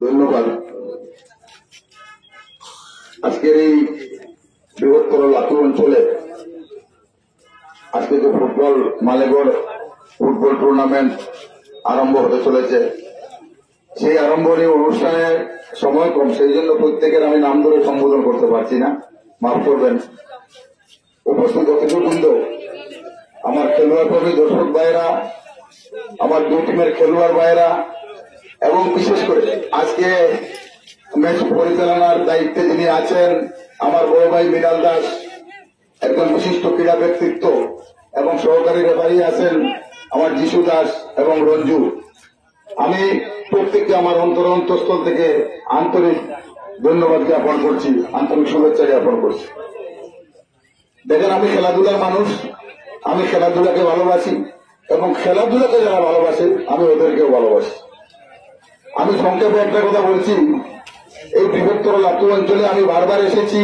ধন্যবাদ। আজকের এই বৃহত্তর লাতু অঞ্চলে আজকে যে ফুটবল মালেগড় ফুটবল টুর্নামেন্ট আরম্ভ হতে চলেছে, সেই আরম্ভনীয় অনুষ্ঠানে সময় কম, সেই জন্য প্রত্যেকের আমি নাম ধরে সম্বোধন করতে পারছি না, মাফ করবেন। উপস্থিত অতিথিবৃন্দ, আমার খেলোয়াড় কর্মী দর্শক ভাইয়েরা, আমার দুই টিমের খেলোয়াড় ভাইয়েরা, এবং বিশেষ করে আজকে ম্যাচ পরিচালনার দায়িত্বে যিনি আছেন আমার বড় ভাই মৃণাল দাস, একজন বিশিষ্ট ক্রীড়া ব্যক্তিত্ব, এবং সহকারী রেফারি আছেন আমার যিশু দাস এবং রঞ্জু। আমি প্রত্যেককে আমার অন্তঃস্থল থেকে আন্তরিক ধন্যবাদ জ্ঞাপন করছি, আন্তরিক শুভেচ্ছা জ্ঞাপন করছি। দেখেন, আমি খেলাধুলার মানুষ, আমি খেলাধুলাকে ভালোবাসি, এবং খেলাধুলাকে যারা ভালোবাসে আমি ওদেরকেও ভালোবাসি। আমি সংক্ষেপে একটা কথা বলছি, এই বৃহত্তর লাতু অঞ্চলে আমি বারবার এসেছি,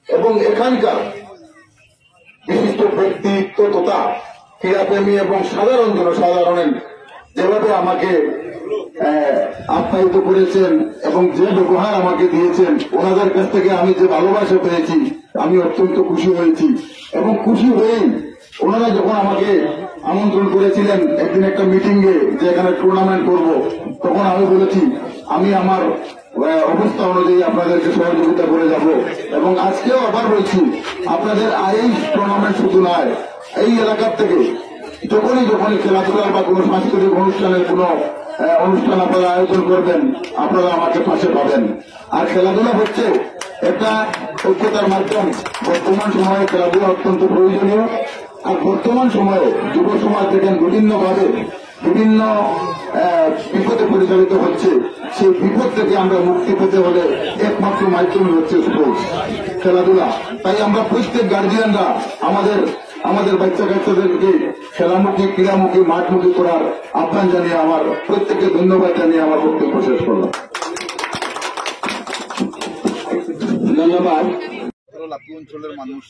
এবং এখানকার বিশিষ্ট ব্যক্তিত্ব তথা ক্রীড়াপ্রেমী এবং সাধারণ জনসাধারণের যেভাবে আমাকে আপ্যায়িত করেছেন এবং যে ব্যবহার আমাকে দিয়েছেন, ওনাদের কাছ থেকে আমি যে ভালোবাসা পেয়েছি, আমি অত্যন্ত খুশি হয়েছি। এবং খুশি হয়েই ওনারা যখন আমাকে আমন্ত্রণ করেছিলেন একদিন একটা মিটিং এ যে এখানে টুর্নামেন্ট করব, তখন আমি বলেছি আমি আমার অবস্থা অনুযায়ী আপনাদেরকে সহযোগিতা করে যাব। এবং আজকেও আবার বলছি, আপনাদের এই টুর্নামেন্ট শুধু নয়, এই এলাকার থেকে যখনই খেলাধুলার বা কোনো সাংস্কৃতিক অনুষ্ঠানের কোনো অনুষ্ঠান আপনারা আয়োজন করবেন, আপনারা আমাকে পাশে পাবেন। আর খেলাধুলা হচ্ছে একটা ঐক্যতার মাধ্যম। বর্তমান সময়ে খেলাধুলা অত্যন্ত প্রয়োজনীয়। আর বর্তমান সময়ে যুব সমাজ দেখেন বিভিন্নভাবে বিভিন্ন বিপদে পরিচালিত হচ্ছে, সেই বিপদ থেকে আমরা মুক্তি পেতে হলে একমাত্র মাধ্যম হচ্ছে স্পোর্টস, খেলাধুলা। তাই আমরা প্রত্যেক গার্জিয়ানরা আমাদের বাচ্চা কাচ্চাদেরকে খেলামুখী, ক্রীড়ামুখী, মাঠমুখী করার আহ্বান জানিয়ে আমার প্রত্যেককে ধন্যবাদ জানিয়ে আমার বক্তব্য শেষ করলাম। ধন্যবাদ। লাতু অঞ্চলের মানুষ,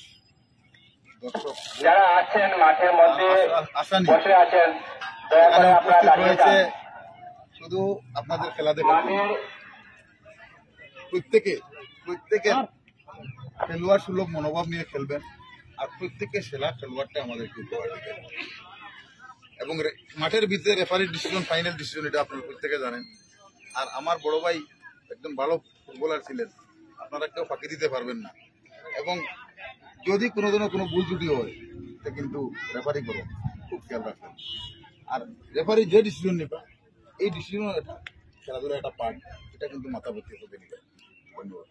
দর্শক যারা আছেন মাঠের মধ্যে বসে আছেন, দয়া করে আপনারা দাঁড়িয়ে যান। শুধু আপনাদের খেলা দেখে প্রত্যেকে খেলোয়াড় সুলভ মনোভাব নিয়ে খেলবেন, আর প্রত্যেকে সেরা খেলোয়াড়টা আমাদেরকে উপহার দিবেন। এবং মাঠের ভিতরে রেফারির ডিসিশন ফাইনাল ডিসিশন, এটা আপনারা প্রত্যেকে জানেন। আর আমার বড় ভাই একজন ভালো ফুটবলার ছিলেন, আপনারা কেউ ফাঁকি দিতে পারবেন না। এবং যদি কোনোদিনও কোনো ভুল ত্রুটি হয়, তা কিন্তু রেফারি করো খুব খেয়াল রাখবেন। আর রেফারি যে ডিসিশন নেবে, এই ডিসিশন এটা খেলাধুলার একটা পার্ট, এটা কিন্তু মাথা ভর্তি হতে নেবে। ধন্যবাদ।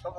সব